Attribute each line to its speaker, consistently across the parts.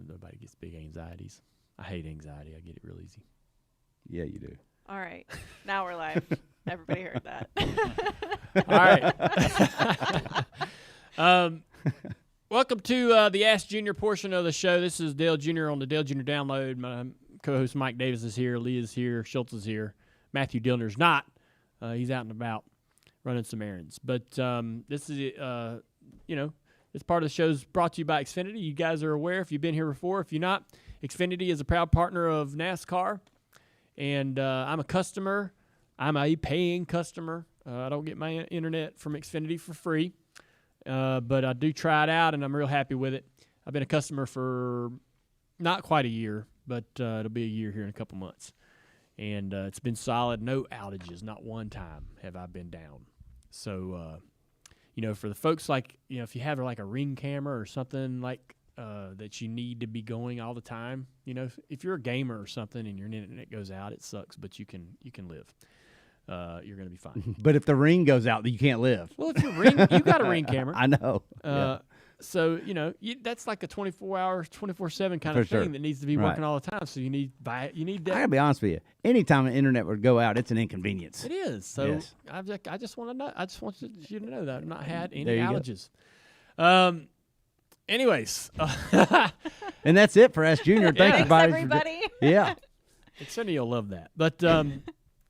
Speaker 1: nobody gets big anxieties. I hate anxiety. I get it real easy.
Speaker 2: Yeah, you do.
Speaker 3: All right. Now we're live. Everybody heard that.
Speaker 1: All right. Welcome to the Ask Junior portion of the show. This is Dale Jr. on the Dale Jr. Download. My co-host Mike Davis is here. Lee is here. Schultz is here. Matthew Dillner's not. He's out and about running some errands. But this is, this part of the show is brought to you by Xfinity. You guys are aware if you've been here before. If you're not, Xfinity is a proud partner of NASCAR. And I'm a customer. I'm a paying customer. I don't get my internet from Xfinity for free. But I do try it out, and I'm real happy with it. I've been a customer for not quite a year, but it'll be a year here in a couple months. And it's been solid. No outages. Not one time have I been down. So, for the folks if you have like a Ring camera or something like that you need to be going all the time, if you're a gamer or something and your internet goes out, it sucks, but you can live. You're going to be fine.
Speaker 2: But if the Ring goes out, then you can't live.
Speaker 1: Well, if you got a Ring camera.
Speaker 2: I know.
Speaker 1: So, that's like a 24-hour, 24/7 kind of
Speaker 2: For
Speaker 1: thing
Speaker 2: sure.
Speaker 1: that needs to be working all the time. So you need that.
Speaker 2: I gotta be honest with you. Anytime the internet would go out, it's an inconvenience.
Speaker 1: It is. So
Speaker 2: Yes.
Speaker 1: I just want to know. I just want you to know that I've not had any
Speaker 2: There you go.
Speaker 1: outages. Anyways.
Speaker 2: And that's it for Ask Junior. Thank you,
Speaker 3: Thanks,
Speaker 2: everybody.
Speaker 3: everybody.
Speaker 2: Yeah.
Speaker 1: Xfinity you'll love that. But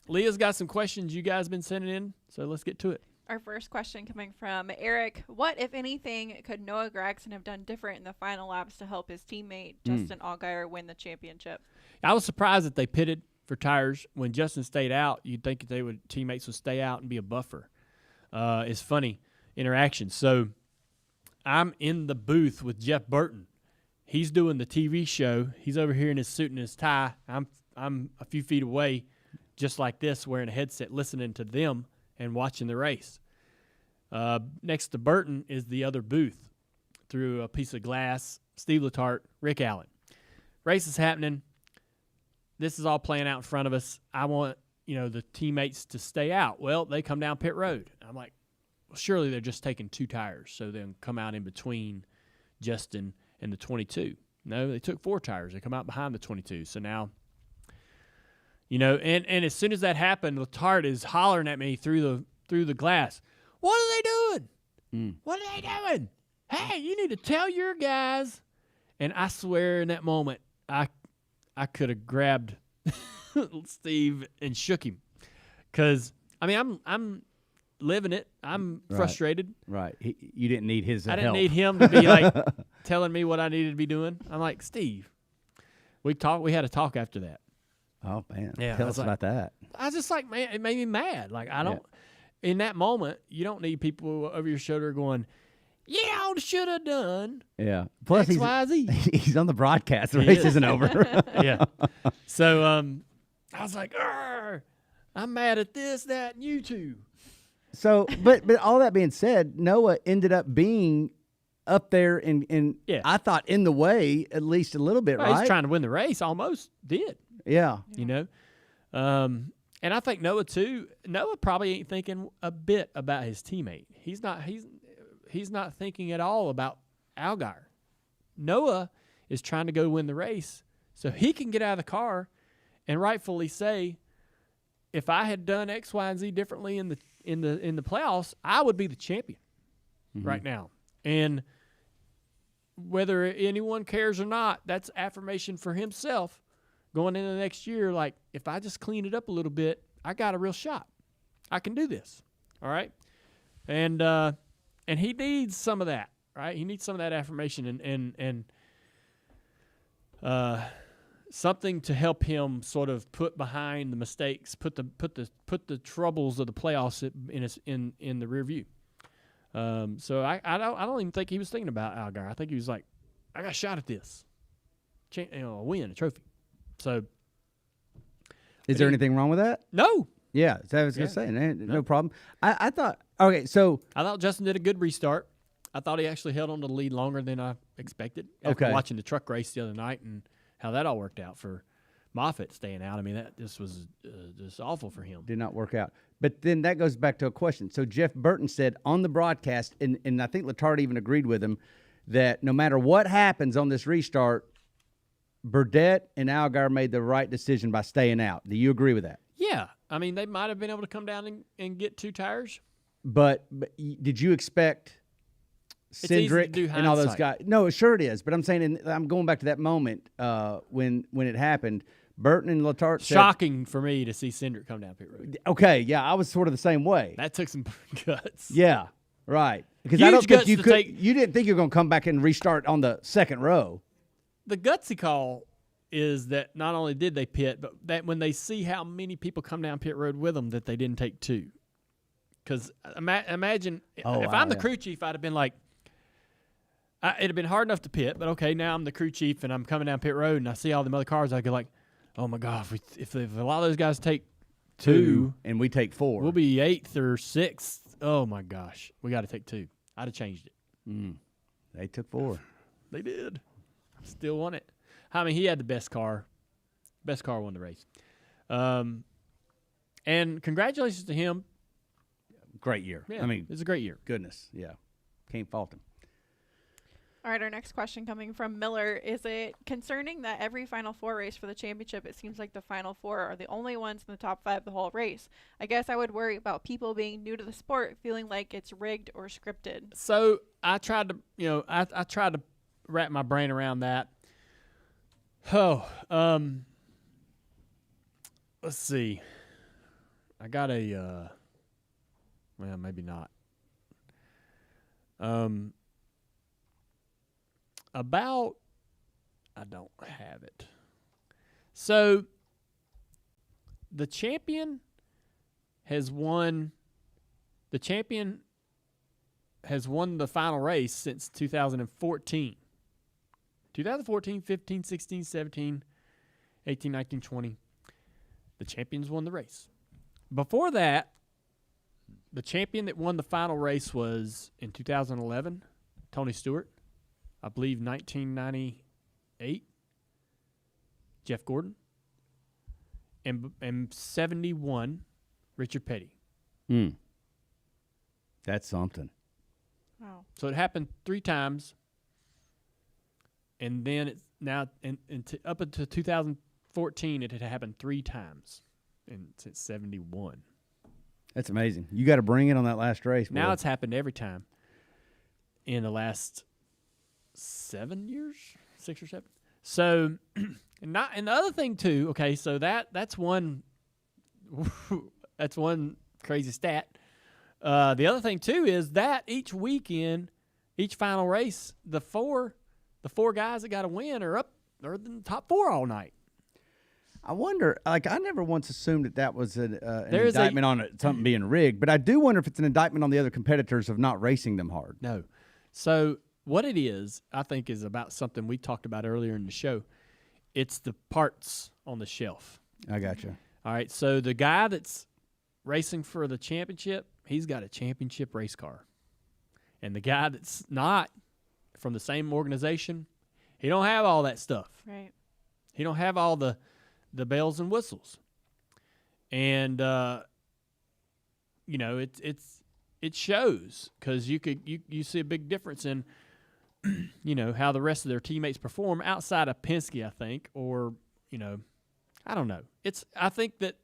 Speaker 1: Leah's got some questions you guys been sending in, so let's get to it.
Speaker 3: Our first question coming from Eric. What, if anything, could Noah Gragson have done different in the final laps to help his teammate Justin Allgaier win the championship?
Speaker 1: I was surprised that they pitted for tires when Justin stayed out. You'd think that teammates would stay out and be a buffer. It's funny interaction. So I'm in the booth with Jeff Burton. He's doing the TV show. He's over here in his suit and his tie. I'm a few feet away, just like this, wearing a headset, listening to them and watching the race. Next to Burton is the other booth through a piece of glass, Steve Letarte, Rick Allen. Race is happening. This is all playing out in front of us. I want, the teammates to stay out. Well, they come down pit road. I'm like, well, surely they're just taking two tires, so they'll come out in between Justin and the 22. No, they took four tires. They come out behind the 22. So now, and as soon as that happened, Letarte is hollering at me through the glass. What are they doing? What are they doing? Hey, you need to tell your guys. And I swear in that moment, I could have grabbed Steve and shook him. Because, I'm living it. I'm frustrated.
Speaker 2: Right. You didn't need his help.
Speaker 1: I didn't need him to be telling me what I needed to be doing. I'm like, Steve, we had a talk after that.
Speaker 2: Oh, man.
Speaker 1: Yeah,
Speaker 2: Tell us about that.
Speaker 1: I was just like, man, it made me mad. Like, in that moment, you don't need people over your shoulder going, yeah, I should have done.
Speaker 2: Yeah. Plus,
Speaker 1: X, Y, Z.
Speaker 2: He's on the broadcast. The race isn't over.
Speaker 1: Yeah. So I was like, I'm mad at this, that, and you two.
Speaker 2: So, but all that being said, Noah ended up being up there in I thought in the way at least a little bit, right?
Speaker 1: He's trying to win the race, almost did.
Speaker 2: Yeah.
Speaker 1: And I think Noah too. Noah probably ain't thinking a bit about his teammate. He's not thinking at all about Allgaier. Noah is trying to go win the race so he can get out of the car and rightfully say, if I had done X, Y, and Z differently in the playoffs, I would be the champion right now. And whether anyone cares or not, that's affirmation for himself going into the next year. Like, if I just clean it up a little bit, I got a real shot. I can do this. All right. And he needs some of that, right? He needs some of that affirmation and something to help him sort of put behind the mistakes, put the troubles of the playoffs in the rear view. So I don't even think he was thinking about Allgaier. I think he was like, I got a shot at this, a win, a trophy. So,
Speaker 2: is there anything wrong with that?
Speaker 1: No.
Speaker 2: Yeah, so I was going to say, no problem. I thought, okay, so.
Speaker 1: I thought Justin did a good restart. I thought he actually held on to the lead longer than I expected after watching the truck race the other night and how that all worked out for Moffitt staying out. I mean, that just was just awful for him.
Speaker 2: Did not work out. But then that goes back to a question. So Jeff Burton said on the broadcast, and I think Letarte even agreed with him, that no matter what happens on this restart, Burdett and Allgaier made the right decision by staying out. Do you agree with that?
Speaker 1: Yeah. I mean, they might have been able to come down and get 2 tires.
Speaker 2: But did you expect Cindric and all those guys? No, sure it is. But I'm saying, I'm going back to that moment when it happened. Burton and Letarte said,
Speaker 1: shocking for me to see Cindric come down pit road.
Speaker 2: Okay, yeah, I was sort of the same way.
Speaker 1: That took some guts.
Speaker 2: Yeah, right. Because
Speaker 1: Huge
Speaker 2: I don't think
Speaker 1: you
Speaker 2: didn't think you were going to come back and restart on the second row.
Speaker 1: The gutsy call is that not only did they pit, but that when they see how many people come down pit road with them, that they didn't take 2. Because imagine if I'm the crew chief, I'd have been like, it'd have been hard enough to pit, but okay, now I'm the crew chief and I'm coming down pit road and I see all the other cars, I'd go like, oh my God, if a lot of those guys take 2
Speaker 2: and we take 4,
Speaker 1: we'll be 8th or 6th. Oh my gosh, we got to take 2. I'd have changed it.
Speaker 2: They took 4.
Speaker 1: They did. Still won it. I mean, he had the best car. Best car won the race. And congratulations to him.
Speaker 2: Great year.
Speaker 1: Yeah,
Speaker 2: I mean,
Speaker 1: it's a great year.
Speaker 2: Goodness, yeah. Can't fault him.
Speaker 3: All right, our next question coming from Miller. Is it concerning that every Final Four race for the championship, it seems like the Final Four are the only ones in the top 5 the whole race? I guess I would worry about people being new to the sport, feeling like it's rigged or scripted.
Speaker 1: So I tried to, I tried to wrap my brain around that. Let's see. I got a, well, maybe not. I don't have it. So the champion has won the final race since 2014. 2014, 15, 16, 17, 18, 19, 20. The champions won the race. Before that, the champion that won the final race was in 2011, Tony Stewart. I believe 1998, Jeff Gordon. And 71, Richard Petty.
Speaker 2: That's something.
Speaker 3: Wow.
Speaker 1: So it happened 3 times. And then it's now up until 2014, it had happened 3 times since 71.
Speaker 2: That's amazing. You got to bring it on that last race.
Speaker 1: Now it's happened every time in the last 7 years, 6 or 7. So, and the other thing too. Okay, so that's one crazy stat. The other thing too is that each weekend, each final race, the four guys that got a win are in the top 4 all night.
Speaker 2: I wonder, I never once assumed that was an indictment on something being rigged, but I do wonder if it's an indictment on the other competitors of not racing them hard.
Speaker 1: No. So what it is, I think, is about something we talked about earlier in the show. It's the parts on the shelf.
Speaker 2: I gotcha.
Speaker 1: All right, so the guy that's racing for the championship, he's got a championship race car. And the guy that's not from the same organization, he don't have all that stuff.
Speaker 3: Right.
Speaker 1: He don't have all the bells and whistles. And it shows, because you see a big difference in how the rest of their teammates perform outside of Penske, I think, or I don't know. I think that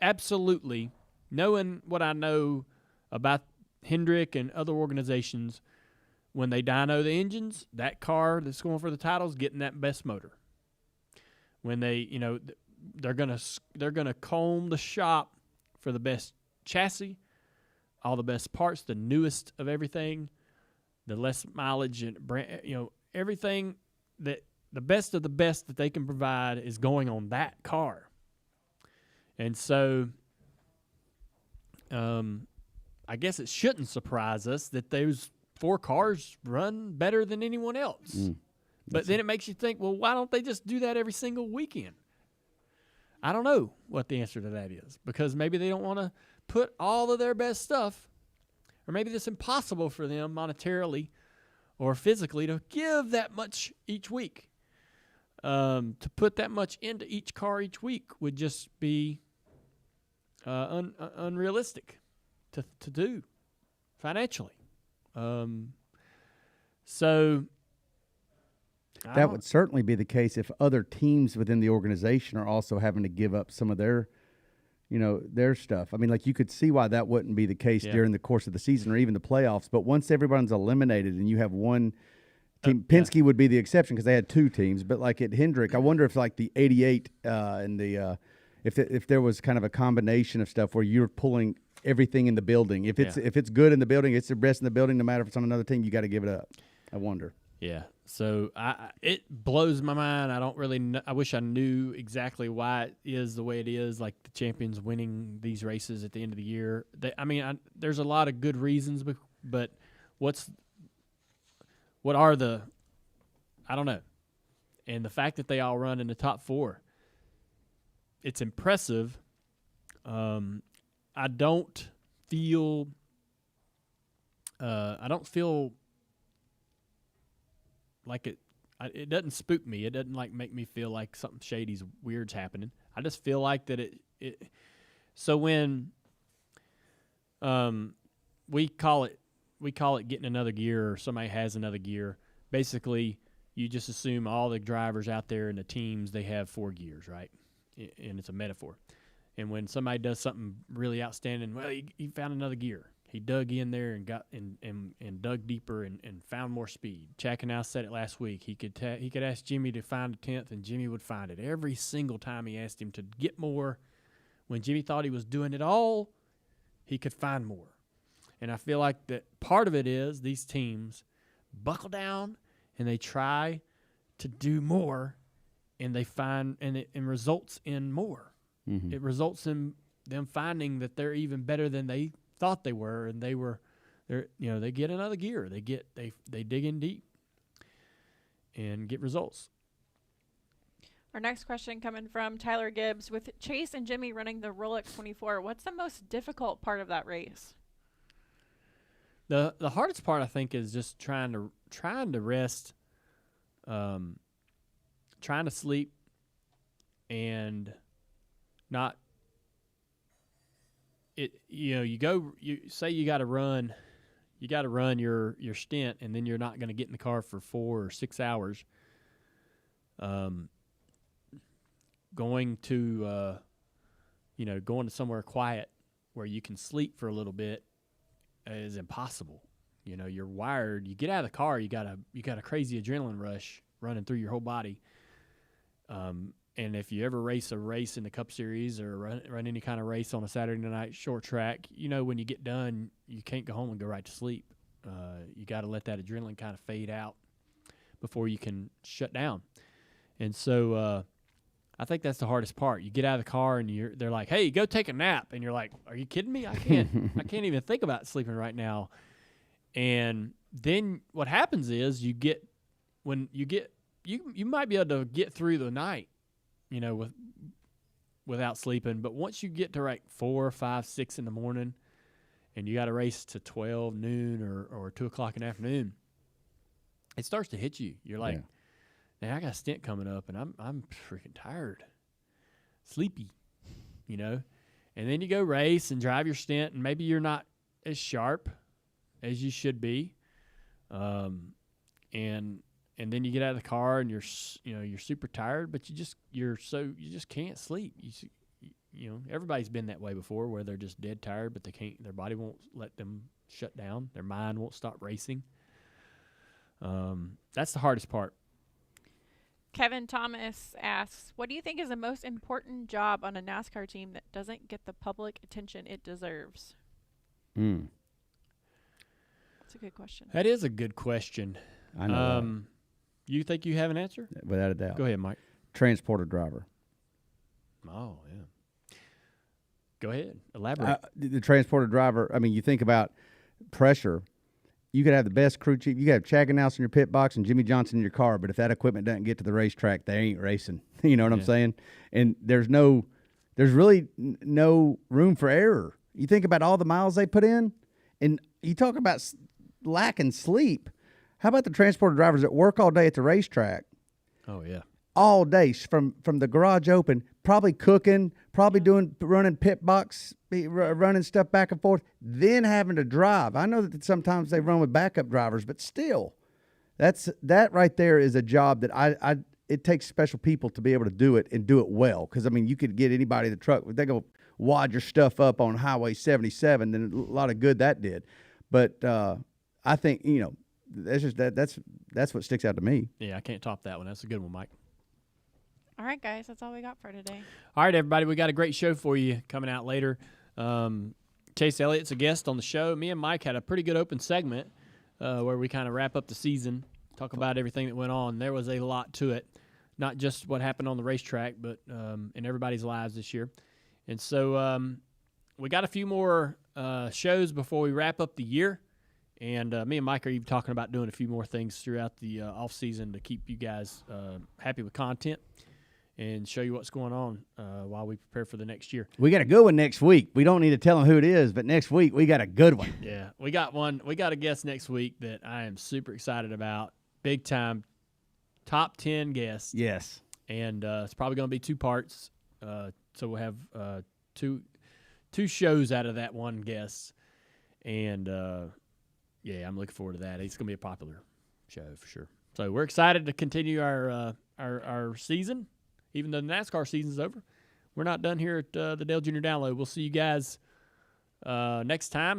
Speaker 1: absolutely, knowing what I know about Hendrick and other organizations, when they dyno the engines, that car that's going for the title's getting that best motor. When they, they're gonna comb the shop for the best chassis, all the best parts, the newest of everything, the less mileage and brand, everything that the best of the best that they can provide is going on that car. And so, I guess it shouldn't surprise us that those 4 cars run better than anyone else. But then it makes you think, well, why don't they just do that every single weekend? I don't know what the answer to that is, because maybe they don't want to put all of their best stuff, or maybe it's impossible for them monetarily or physically to give that much each week. To put that much into each car each week would just be unrealistic to do financially. So
Speaker 2: that would certainly be the case if other teams within the organization are also having to give up some of their stuff. I mean, like, you could see why that wouldn't be the case during the course of the season or even the playoffs. But once everyone's eliminated and you have one team, Penske would be the exception because they had two teams. But like at Hendrick, I wonder if like the 88 and the if there was kind of a combination of stuff where you're pulling everything in the building. If it's good in the building, it's the best in the building. No matter if it's on another team, you got to give it up. I wonder.
Speaker 1: Yeah. So it blows my mind. I don't really know. I wish I knew exactly why it is the way it is, like the champions winning these races at the end of the year. There's a lot of good reasons, but what are the – I don't know. And the fact that they all run in the top four, it's impressive. I don't feel like it doesn't spook me. It doesn't like make me feel like something shady's weird's happening. I just feel like that it. So when we call it getting another gear, or somebody has another gear. Basically, you just assume all the drivers out there and the teams, they have 4 gears, right? And it's a metaphor. And when somebody does something really outstanding, well, he found another gear. He dug in there and got and dug deeper and found more speed. Chacanow said it last week. He could ask Jimmy to find a 10th, and Jimmy would find it. Every single time he asked him to get more, when Jimmy thought he was doing it all, he could find more. And I feel like that part of it is these teams buckle down and they try to do more, and they find and it results in more. Mm-hmm. It results in them finding that they're even better than they thought they were, and they get another gear. They dig in deep and get results.
Speaker 3: Our next question coming from Tyler Gibbs. With Chase and Jimmy running the Rolex 24, what's the most difficult part of that race?
Speaker 1: The hardest part, I think, is just trying to rest, trying to sleep, and not. You say you got to run your stint, and then you're not going to get in the car for 4 or 6 hours. Going to somewhere quiet where you can sleep for a little bit is impossible. You're wired. You get out of the car, you got a crazy adrenaline rush running through your whole body. And if you ever race a race in the Cup Series or run any kind of race on a Saturday night short track, when you get done, you can't go home and go right to sleep. You got to let that adrenaline kind of fade out before you can shut down. And so I think that's the hardest part. You get out of the car and they're like, "Hey, go take a nap," and you're like, "Are you kidding me? I can't even think about sleeping right now." And then what happens is you might be able to get through the night, without sleeping. But once you get to 4, 5, 6 in the morning, and you got to race to 12 noon or 2 o'clock in the afternoon, it starts to hit you. You're like, "Man, I got a stint coming up, and I'm freaking tired, sleepy," And then you go race and drive your stint, and maybe you're not as sharp as you should be, and then you get out of the car and you're super tired, but you just can't sleep. Everybody's been that way before, where they're just dead tired, but their body won't let them shut down. Their mind won't stop racing. That's the hardest part.
Speaker 3: Kevin Thomas asks, what do you think is the most important job on a NASCAR team that doesn't get the public attention it deserves? That's a good question.
Speaker 1: That is a good question.
Speaker 2: I know.
Speaker 1: You think you have an answer?
Speaker 2: Without a doubt.
Speaker 1: Go ahead, Mike.
Speaker 2: Transporter driver.
Speaker 1: Oh, yeah. Go ahead. Elaborate.
Speaker 2: The transporter driver, you think about pressure. You could have the best crew chief. You could have Chacanow in your pit box and Jimmy Johnson in your car, but if that equipment doesn't get to the racetrack, they ain't racing. You know what I'm saying? And there's really no room for error. You think about all the miles they put in, and you talk about lacking sleep. How about the transporter drivers that work all day at the racetrack?
Speaker 1: Oh, yeah.
Speaker 2: All day, from the garage open, probably cooking, probably running pit box, running stuff back and forth, then having to drive. I know that sometimes they run with backup drivers, but still, That right there is a job that it takes special people to be able to do it and do it well. Because I mean, you could get anybody in the truck, they go wad your stuff up on Highway 77, then a lot of good that did. But I think that's just that's what sticks out to me.
Speaker 1: Yeah, I can't top that one. That's a good one, Mike.
Speaker 3: All right, guys, that's all we got for today.
Speaker 1: All right, everybody, we got a great show for you coming out later. Chase Elliott's a guest on the show. Me and Mike had a pretty good open segment where we kind of wrap up the season, talk about everything that went on. There was a lot to it, not just what happened on the racetrack, but in everybody's lives this year. And so we got a few more shows before we wrap up the year. And me and Mike are even talking about doing a few more things throughout the off season to keep you guys happy with content and show you what's going on while we prepare for the next year.
Speaker 2: We got a good one next week. We don't need to tell them who it is, but next week we got a good one.
Speaker 1: Yeah, we got one. We got a guest next week that I am super excited about. Big time, top 10 guest.
Speaker 2: Yes.
Speaker 1: And it's probably going to be 2 parts. So we'll have two shows out of that one guest. And, yeah, I'm looking forward to that. It's going to be a popular show for sure. So we're excited to continue our season. Even though the NASCAR season's over, we're not done here at the Dale Jr. Download. We'll see you guys next time.